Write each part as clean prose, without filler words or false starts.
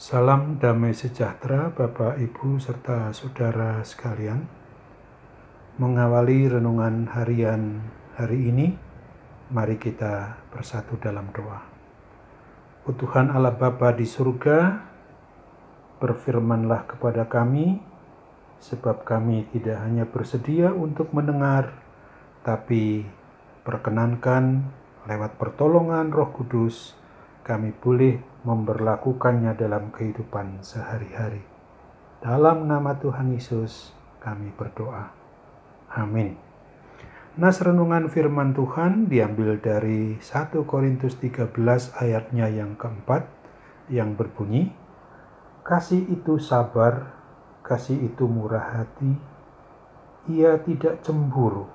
Salam damai sejahtera Bapak, Ibu, serta saudara sekalian. Mengawali renungan harian hari ini, mari kita bersatu dalam doa. O Tuhan Allah Bapa di surga, berfirmanlah kepada kami, sebab kami tidak hanya bersedia untuk mendengar, tapi perkenankan lewat pertolongan Roh Kudus, kami boleh memberlakukannya dalam kehidupan sehari-hari. Dalam nama Tuhan Yesus kami berdoa. Amin. Nas renungan firman Tuhan diambil dari 1 Korintus 13 ayatnya yang keempat, yang berbunyi, kasih itu sabar, kasih itu murah hati, ia tidak cemburu,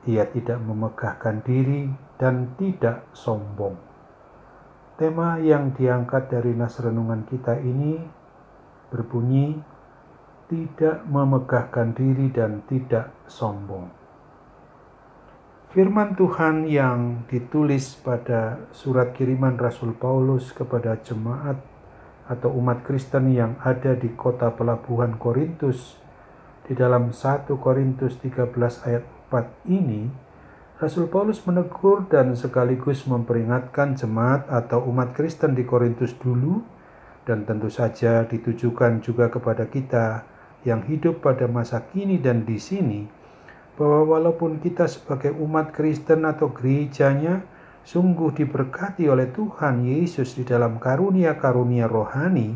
ia tidak memegahkan diri dan tidak sombong. Tema yang diangkat dari nas renungan kita ini berbunyi, tidak memegahkan diri dan tidak sombong. Firman Tuhan yang ditulis pada surat kiriman Rasul Paulus kepada jemaat atau umat Kristen yang ada di kota pelabuhan Korintus, di dalam 1 Korintus 13 ayat 4 ini, Rasul Paulus menegur dan sekaligus memperingatkan jemaat atau umat Kristen di Korintus dulu, dan tentu saja ditujukan juga kepada kita yang hidup pada masa kini dan di sini, bahwa walaupun kita sebagai umat Kristen atau gerejanya sungguh diberkati oleh Tuhan Yesus di dalam karunia-karunia rohani,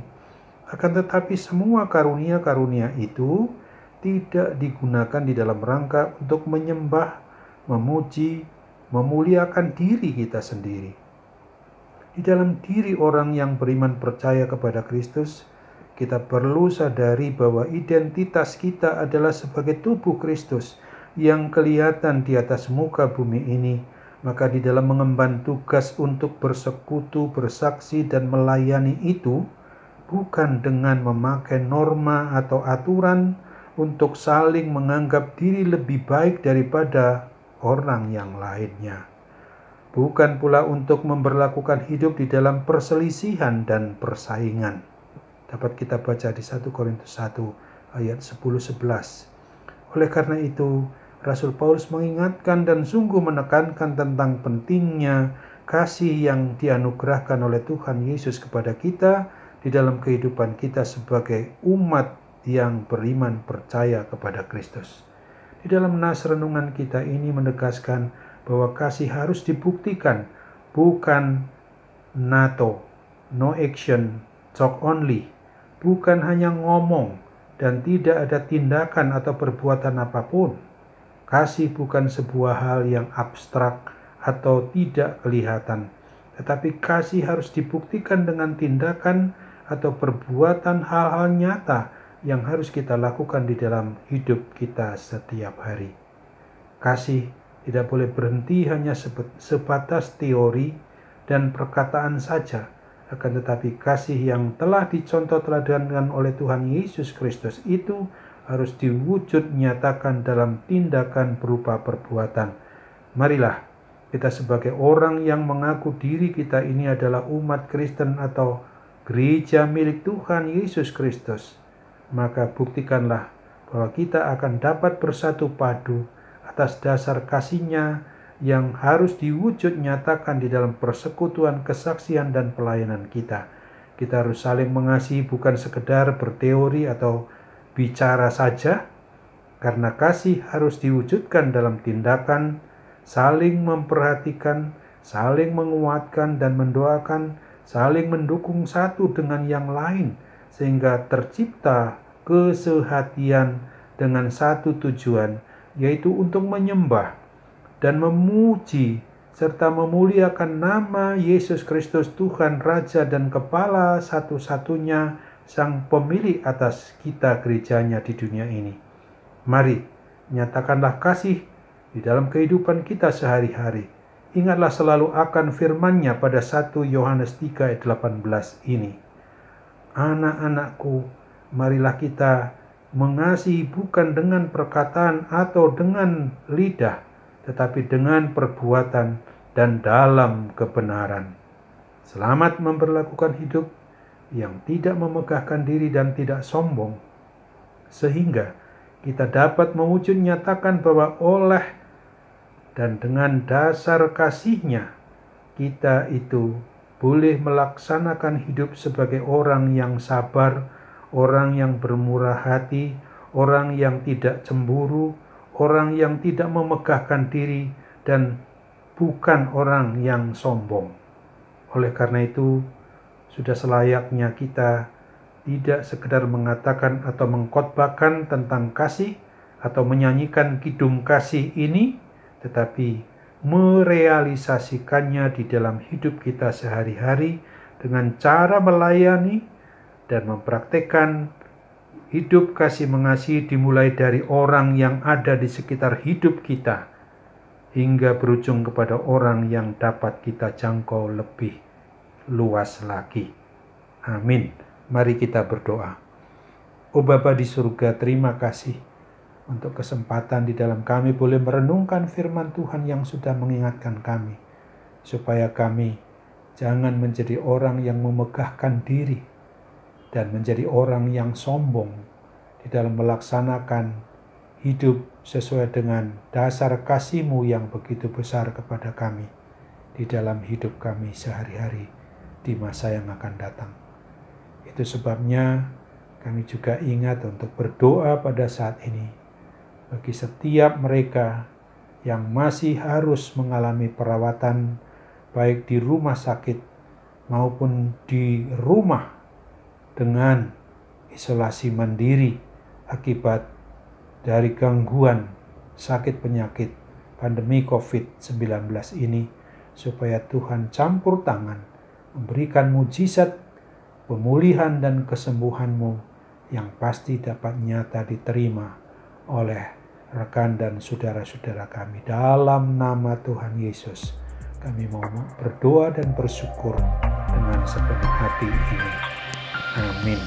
akan tetapi semua karunia-karunia itu tidak digunakan di dalam rangka untuk menyembah, memuji, memuliakan diri kita sendiri. Di dalam diri orang yang beriman percaya kepada Kristus, kita perlu sadari bahwa identitas kita adalah sebagai tubuh Kristus yang kelihatan di atas muka bumi ini. Maka di dalam mengemban tugas untuk bersekutu, bersaksi, dan melayani itu, bukan dengan memakai norma atau aturan untuk saling menganggap diri lebih baik daripada orang yang lainnya. Bukan pula untuk memberlakukan hidup di dalam perselisihan dan persaingan. Dapat kita baca di 1 Korintus 1 ayat 10-11. Oleh karena itu, Rasul Paulus mengingatkan dan sungguh menekankan tentang pentingnya kasih yang dianugerahkan oleh Tuhan Yesus kepada kita di dalam kehidupan kita sebagai umat yang beriman percaya kepada Kristus. Di dalam nas renungan kita ini menegaskan bahwa kasih harus dibuktikan, bukan NATO, no action, talk only, bukan hanya ngomong dan tidak ada tindakan atau perbuatan apapun. Kasih bukan sebuah hal yang abstrak atau tidak kelihatan, tetapi kasih harus dibuktikan dengan tindakan atau perbuatan hal-hal nyata yang harus kita lakukan di dalam hidup kita setiap hari. Kasih tidak boleh berhenti hanya sebatas teori dan perkataan saja, akan tetapi kasih yang telah dicontoh teladankan oleh Tuhan Yesus Kristus itu harus diwujud nyatakan dalam tindakan berupa perbuatan. Marilah kita sebagai orang yang mengaku diri kita ini adalah umat Kristen atau gereja milik Tuhan Yesus Kristus, maka buktikanlah bahwa kita akan dapat bersatu padu atas dasar kasih-Nya yang harus diwujud nyatakan di dalam persekutuan, kesaksian, dan pelayanan kita. Kita harus saling mengasihi, bukan sekedar berteori atau bicara saja, karena kasih harus diwujudkan dalam tindakan, saling memperhatikan, saling menguatkan dan mendoakan, saling mendukung satu dengan yang lain, sehingga tercipta kesehatian dengan satu tujuan, yaitu untuk menyembah dan memuji serta memuliakan nama Yesus Kristus, Tuhan, Raja dan Kepala satu-satunya, Sang Pemilik atas kita gerejanya di dunia ini. Mari, nyatakanlah kasih di dalam kehidupan kita sehari-hari. Ingatlah selalu akan firman-Nya pada 1 Yohanes 3 ayat 18 ini. Anak-anakku, marilah kita mengasihi bukan dengan perkataan atau dengan lidah, tetapi dengan perbuatan dan dalam kebenaran. Selamat memperlakukan hidup yang tidak memegahkan diri dan tidak sombong, sehingga kita dapat mewujud nyatakan bahwa oleh dan dengan dasar kasih-Nya kita itu boleh melaksanakan hidup sebagai orang yang sabar, orang yang bermurah hati, orang yang tidak cemburu, orang yang tidak memegahkan diri, dan bukan orang yang sombong. Oleh karena itu, sudah selayaknya kita tidak sekedar mengatakan atau mengkhotbahkan tentang kasih atau menyanyikan kidung kasih ini, tetapi merealisasikannya di dalam hidup kita sehari-hari dengan cara melayani dan mempraktekkan hidup kasih mengasihi dimulai dari orang yang ada di sekitar hidup kita hingga berujung kepada orang yang dapat kita jangkau lebih luas lagi. Amin. Mari kita berdoa. Oh Bapa di surga, terima kasih untuk kesempatan di dalam kami boleh merenungkan firman Tuhan yang sudah mengingatkan kami, supaya kami jangan menjadi orang yang memegahkan diri dan menjadi orang yang sombong di dalam melaksanakan hidup sesuai dengan dasar kasih-Mu yang begitu besar kepada kami di dalam hidup kami sehari-hari di masa yang akan datang. Itu sebabnya kami juga ingat untuk berdoa pada saat ini bagi setiap mereka yang masih harus mengalami perawatan baik di rumah sakit maupun di rumah dengan isolasi mandiri akibat dari gangguan sakit penyakit pandemi COVID-19 ini, supaya Tuhan campur tangan memberikan mujizat pemulihan dan kesembuhan-Mu yang pasti dapat nyata diterima oleh rekan dan saudara-saudara kami. Dalam nama Tuhan Yesus, kami mau berdoa dan bersyukur dengan sepenuh hati ini. Amin.